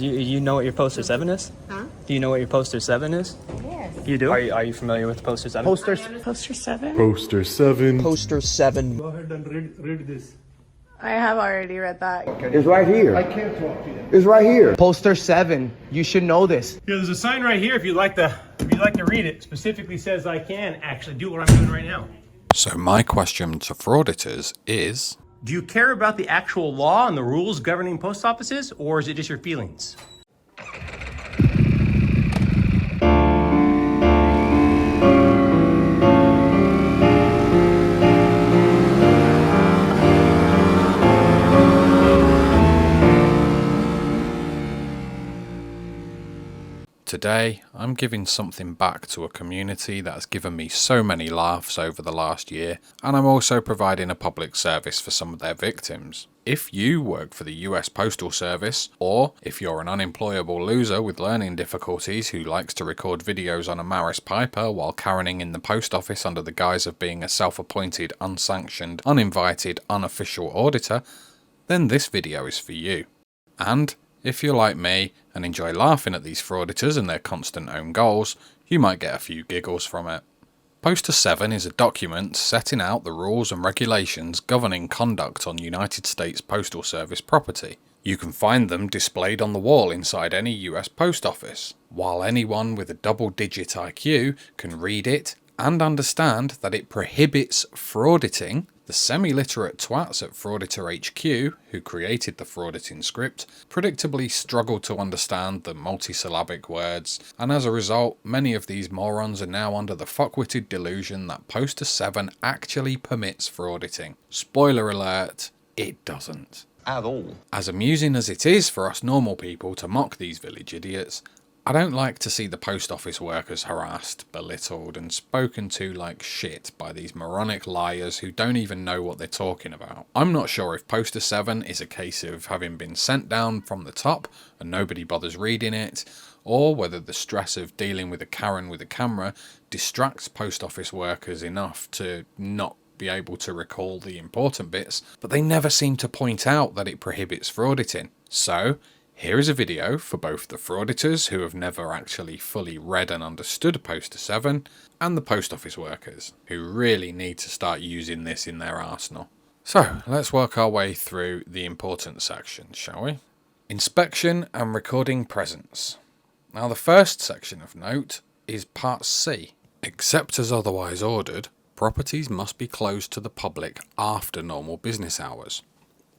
You know what your poster 7 is? Huh? Do you know what your poster 7 is? Yes. You do? Are you familiar with poster 7? Poster 7? Poster 7? Poster 7. Poster 7. Go ahead and read this. I have already read that. It's right here. I can't talk to you. It's right here. Poster 7. You should know this. Yeah, there's a sign right here if you'd like to read it. Specifically says I can actually do what I'm doing right now. So my question to frauditors is, Do you care about the actual law and the rules governing post offices, or is it just your feelings? today I'm giving something back to a community that has given me so many laughs over the last year, and I'm also providing a public service for some of their victims. If you work for the US Postal Service, or if you're an unemployable loser with learning difficulties who likes to record videos on a Maris Piper while carrying in the post office under the guise of being a self-appointed, unsanctioned, uninvited, unofficial auditor, then this video is for you. And if you're like me and enjoy laughing at these frauditors and their constant own goals, you might get a few giggles from it. Poster 7 is a document setting out the rules and regulations governing conduct on United States Postal Service property. You can find them displayed on the wall inside any US post office, while anyone with a double-digit IQ can read it and understand that it prohibits frauditing. The semi-literate twats at Frauditor HQ, who created the frauditing script, predictably struggled to understand the multisyllabic words, and as a result, many of these morons are now under the fuckwitted delusion that Poster 7 actually permits frauditing. Spoiler alert, it doesn't. At all. As amusing as it is for us normal people to mock these village idiots, I don't like to see the post office workers harassed, belittled, and spoken to like shit by these moronic liars who don't even know what they're talking about. I'm not sure if Poster 7 is a case of having been sent down from the top and nobody bothers reading it, or whether the stress of dealing with a Karen with a camera distracts post office workers enough to not be able to recall the important bits, but they never seem to point out that it prohibits frauditing. So, here is a video for both the frauditors who have never actually fully read and understood Poster 7, and the post office workers who really need to start using this in their arsenal. So, let's work our way through the important sections, shall we? Inspection and recording presence. Now the first section of note is Part C. Except as otherwise ordered, properties must be closed to the public after normal business hours.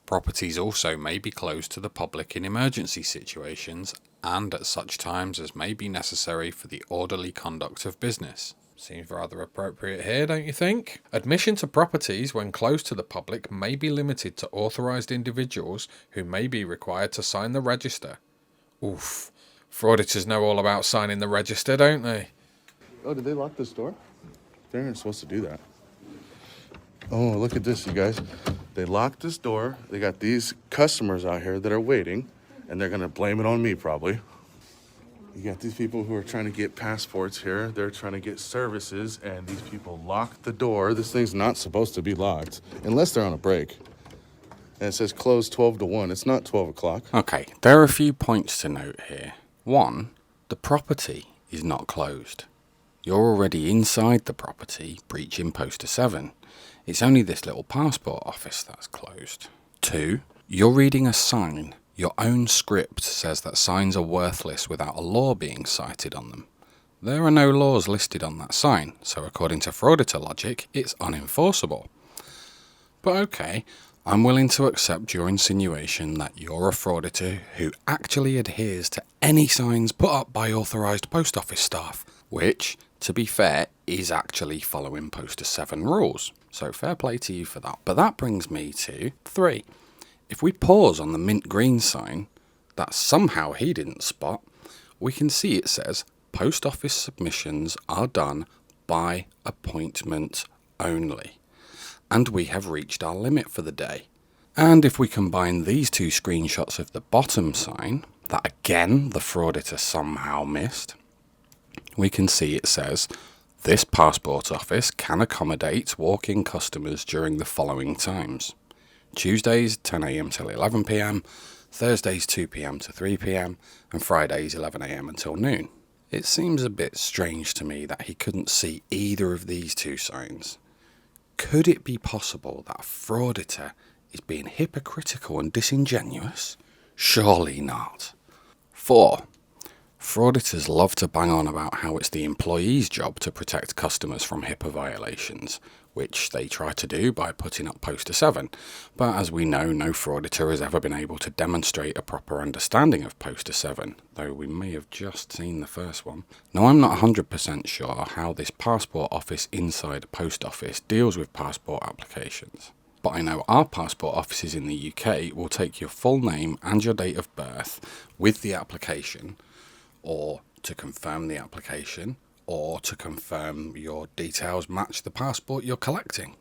Properties also may be closed to the public in emergency situations and at such times as may be necessary for the orderly conduct of business. Seems rather appropriate here, don't you think? Admission to properties when closed to the public may be limited to authorised individuals who may be required to sign the register. Oof. Frauditors know all about signing the register, don't they? Oh, did they lock this door? They weren't supposed to do that. Oh, look at this, you guys. They locked this door. They got these customers out here that are waiting, and they're going to blame it on me, probably. You got these people who are trying to get passports here. They're trying to get services, and these people locked the door. This thing's not supposed to be locked, unless they're on a break. And it says closed 12 to 1. It's not 12 o'clock. Okay, there are a few points to note here. 1. The property is not closed. You're already inside the property, breaching Poster 7. It's only this little passport office that's closed. 2. You're reading a sign. Your own script says that signs are worthless without a law being cited on them. There are no laws listed on that sign, so according to frauditor logic, it's unenforceable. But okay, I'm willing to accept your insinuation that you're a frauditor who actually adheres to any signs put up by authorised post office staff, which, to be fair, is actually following Poster 7 rules. So fair play to you for that. But that brings me to 3. If we pause on the mint green sign that somehow he didn't spot, we can see it says post office submissions are done by appointment only. And we have reached our limit for the day. And if we combine these two screenshots of the bottom sign, that again the frauditor somehow missed, we can see it says, this passport office can accommodate walk-in customers during the following times. Tuesdays 10 AM till 11 PM, Thursdays 2 p.m. to 3 p.m, and Fridays 11 a.m. until noon. It seems a bit strange to me that he couldn't see either of these two signs. Could it be possible that a frauditor is being hypocritical and disingenuous? Surely not. 4. Frauditors love to bang on about how it's the employee's job to protect customers from HIPAA violations, which they try to do by putting up Poster 7, but as we know, no frauditor has ever been able to demonstrate a proper understanding of Poster 7, though we may have just seen the first one. Now, I'm not 100% sure how this passport office inside a post office deals with passport applications, but I know our passport offices in the UK will take your full name and your date of birth with the application, or to confirm the application, or to confirm your details match the passport you're collecting.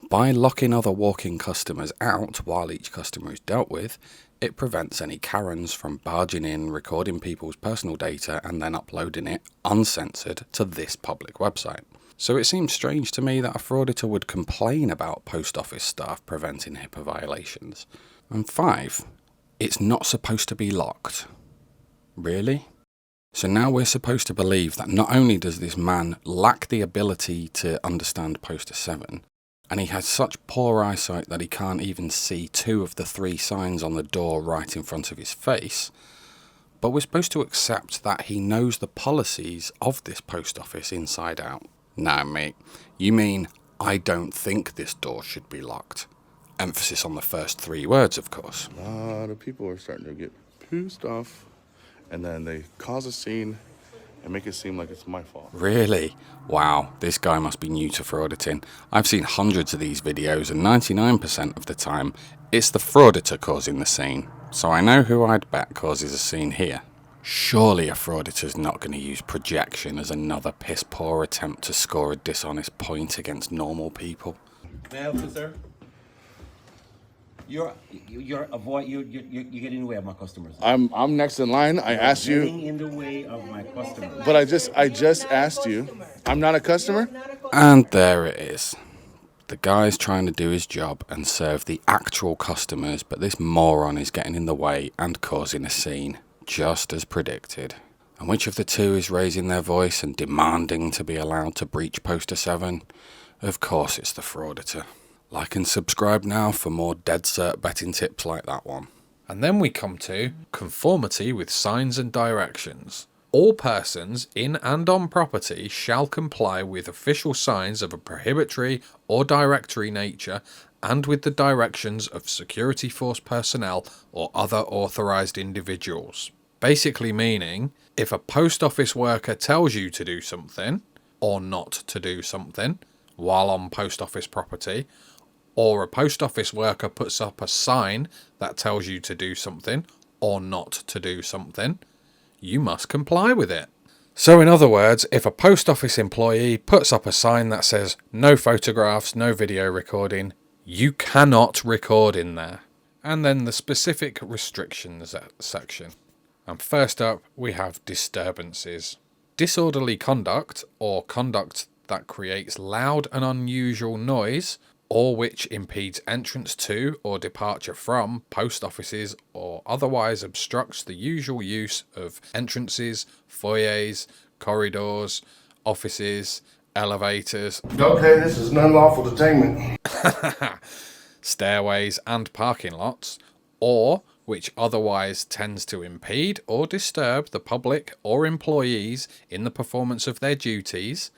By locking other walk-in customers out while each customer is dealt with, it prevents any Karens from barging in, recording people's personal data and then uploading it uncensored to this public website. So it seems strange to me that a frauditor would complain about post office staff preventing HIPAA violations. And 5, it's not supposed to be locked. Really? So now we're supposed to believe that not only does this man lack the ability to understand Poster 7, and he has such poor eyesight that he can't even see 2 of the 3 signs on the door right in front of his face, but we're supposed to accept that he knows the policies of this post office inside out. Nah, mate, you mean I don't think this door should be locked? Emphasis on the first 3 words, of course. A lot of people are starting to get pissed off, and then they cause a scene and make it seem like it's my fault. Really? Wow, this guy must be new to frauditing. I've seen hundreds of these videos, and 99% of the time, it's the frauditor causing the scene. So I know who I'd bet causes a scene here. Surely a frauditor's not going to use projection as another piss-poor attempt to score a dishonest point against normal people. May I help you, sir? You're getting in the way of my customers. I'm next in line. I asked Getting you, in the way of my customers. but I just asked you. I'm not a customer? And there it is. The guy's trying to do his job and serve the actual customers, but this moron is getting in the way and causing a scene, just as predicted. And which of the two is raising their voice and demanding to be allowed to breach Poster 7? Of course it's the frauditor. Like and subscribe now for more dead cert betting tips like that one. And then we come to conformity with signs and directions. All persons in and on property shall comply with official signs of a prohibitory or directory nature and with the directions of security force personnel or other authorised individuals. Basically meaning, if a post office worker tells you to do something, or not to do something, while on post office property, or a post office worker puts up a sign that tells you to do something, or not to do something, you must comply with it. So in other words, if a post office employee puts up a sign that says no photographs, no video recording, you cannot record in there. And then the specific restrictions section. And first up, we have disturbances. Disorderly conduct, or conduct that creates loud and unusual noise, or which impedes entrance to or departure from post offices or otherwise obstructs the usual use of entrances, foyers, corridors, offices, elevators, Okay, this is an unlawful detainment. stairways and parking lots, or which otherwise tends to impede or disturb the public or employees in the performance of their duties,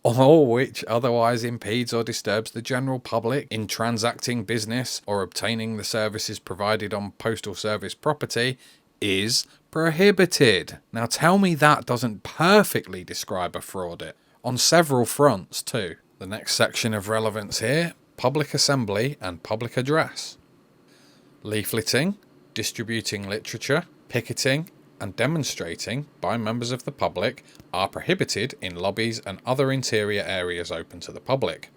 or which otherwise impedes or disturbs the general public in transacting business or obtaining the services provided on postal service property, is prohibited. Now tell me that doesn't perfectly describe a fraudit, on several fronts too. The next section of relevance here, public assembly and public address. Leafleting, distributing literature, picketing, and demonstrating by members of the public are prohibited in lobbies and other interior areas open to the public.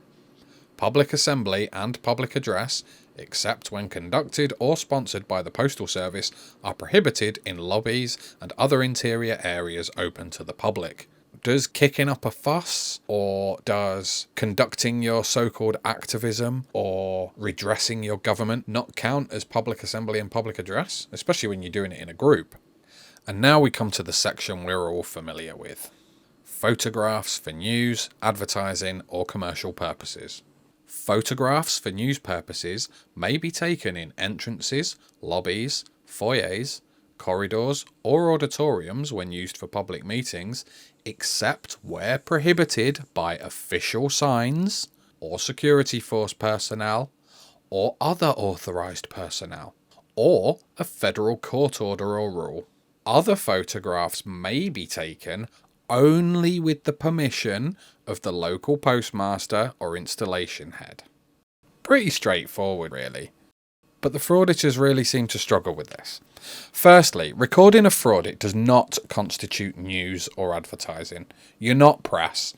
Public assembly and public address, except when conducted or sponsored by the Postal Service, are prohibited in lobbies and other interior areas open to the public. Does kicking up a fuss, or does conducting your so-called activism or redressing your government not count as public assembly and public address, especially when you're doing it in a group? And now we come to the section we're all familiar with. Photographs for news, advertising, or commercial purposes. Photographs for news purposes may be taken in entrances, lobbies, foyers, corridors, or auditoriums when used for public meetings, except where prohibited by official signs or security force personnel or other authorised personnel, or a federal court order or rule. Other photographs may be taken only with the permission of the local postmaster or installation head. Pretty straightforward, really. But the frauditors really seem to struggle with this. Firstly, recording a fraudit does not constitute news or advertising. You're not press.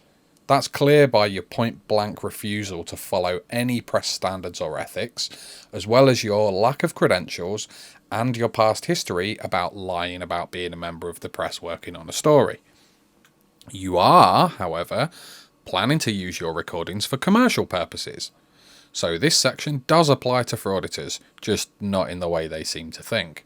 That's clear by your point-blank refusal to follow any press standards or ethics, as well as your lack of credentials and your past history about lying about being a member of the press working on a story. You are, however, planning to use your recordings for commercial purposes. So this section does apply to frauditors, just not in the way they seem to think.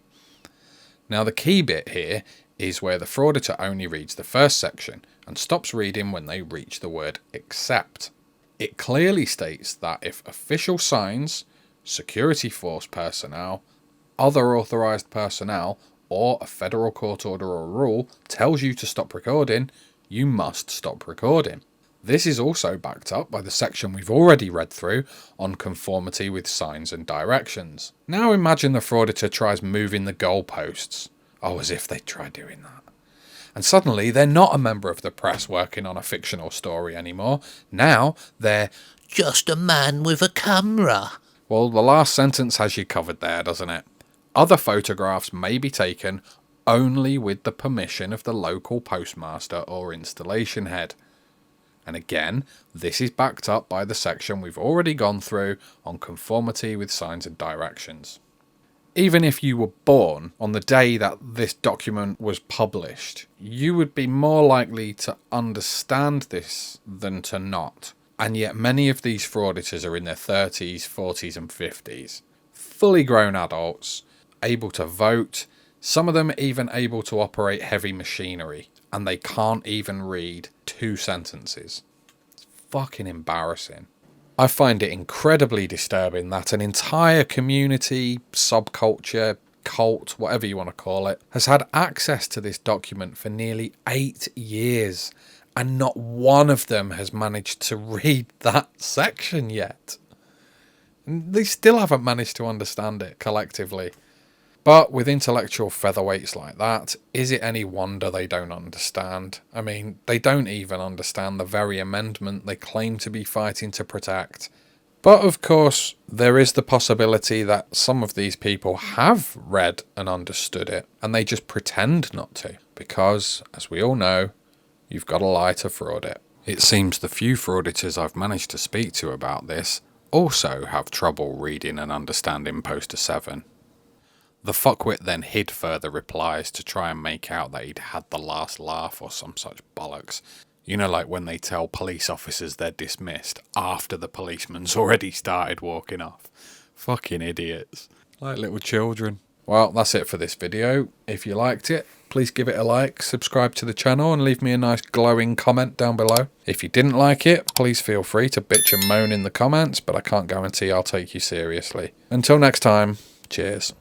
Now the key bit here is where the frauditor only reads the first section and stops reading when they reach the word except. It clearly states that if official signs, security force personnel, other authorised personnel, or a federal court order or rule tells you to stop recording, you must stop recording. This is also backed up by the section we've already read through on conformity with signs and directions. Now imagine the frauditor tries moving the goalposts. Oh, as if they'd try doing that. And suddenly they're not a member of the press working on a fictional story anymore. Now they're just a man with a camera. Well, the last sentence has you covered there, doesn't it? Other photographs may be taken only with the permission of the local postmaster or installation head. And again, this is backed up by the section we've already gone through on conformity with signs and directions. Even if you were born on the day that this document was published, you would be more likely to understand this than to not. And yet many of these frauditors are in their 30s, 40s and 50s. Fully grown adults, able to vote, some of them even able to operate heavy machinery, and they can't even read 2 sentences. It's fucking embarrassing. I find it incredibly disturbing that an entire community, subculture, cult, whatever you want to call it, has had access to this document for nearly 8 years, and not one of them has managed to read that section yet. And they still haven't managed to understand it collectively. But with intellectual featherweights like that, is it any wonder they don't understand? I mean, they don't even understand the very amendment they claim to be fighting to protect. But of course, there is the possibility that some of these people have read and understood it, and they just pretend not to. Because, as we all know, you've got to lie to fraud it. It seems the few frauditors I've managed to speak to about this also have trouble reading and understanding Poster 7. The fuckwit then hid further replies to try and make out that he'd had the last laugh or some such bollocks. You know, like when they tell police officers they're dismissed after the policeman's already started walking off. Fucking idiots. Like little children. Well, that's it for this video. If you liked it, please give it a like, subscribe to the channel and leave me a nice glowing comment down below. If you didn't like it, please feel free to bitch and moan in the comments, but I can't guarantee I'll take you seriously. Until next time, cheers.